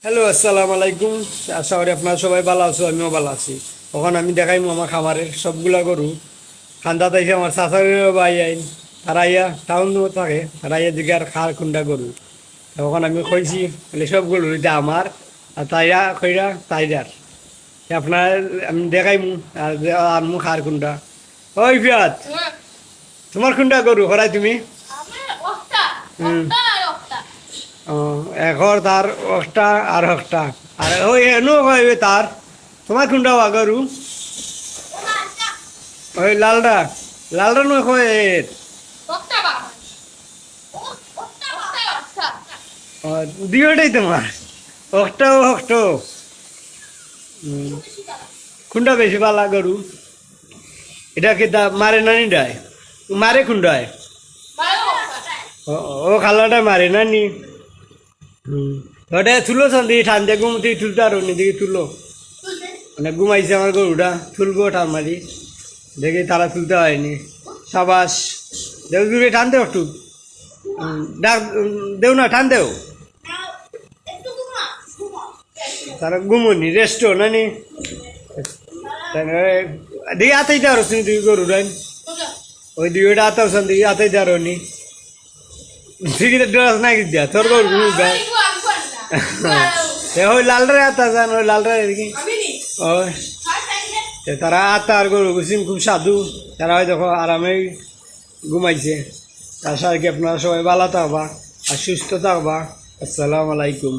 Hello, আসসালামু আলাইকুম। আশা করি আপনারা সবাই ভালো আছো, আমিও ভালো আছি। তখন আমি দেখাইমু আমার খামারের সবগুলা গরু। খান্দা তাইছে আমার চাচার ভাই আইন, তারা ইয়া টাউন থাকে, তারা ইয়া জিগার খার খুন্ডা গরু। তখন আমি কইছি বলে সব গরু এটা আমার, আর তাইরা কইরা তাইরার। আপনার আমি দেখাইমু আর আনমু খার খুন্ডা। ওই ফিয়াত, তোমার খুন্ডা গরু হরাই তুমি? হুম। ও, এঘর তার অষ্টা আর হকটা আর ওই এনো কইবে তার। তোমার কোনটা গরু? ওই লালটা, লালটা নয় কয় এর। ও, দুইটাই তোমার, হকটা ও হকটো। কোনটা বেশি পালা গরু? এটা কি মারে নানি ডায়? মারে কোনটায়? ও, ও খালাটা মারে নানি। ওটা তুলো সন্ধি ঠান্ডা ঘুমতি তুলতে আরো দিকে তুলো। মানে ঘুমাইছে আমার গরুটা, তুলবো টান মারি, দেখি তারা তুলতে হয়নি। সাবাস, দেও দূরে টান দেও একটু। ডাক দেও না, টান দেও। তারা ঘুমনি রেস্টো নানি। দিকে আতাই দারো তুই গরু রান, ওই দুইটা আতাও সান দিকে আতাই দারো নি। ঠিক আছে, ডরাস না কি দিয়া তোর গরু ঘুমু গা। ওই লালটারে আতা যান, ওই লালটারে দেখি। ওই তারা আতার গরু গুছিম খুব সাধু, তারা হয় দেখো আরামে ঘুমাইছে। আশা কি আপনারা সবাই ভালো থাকবা আর সুস্থ থাকবা। আসসালামু আলাইকুম।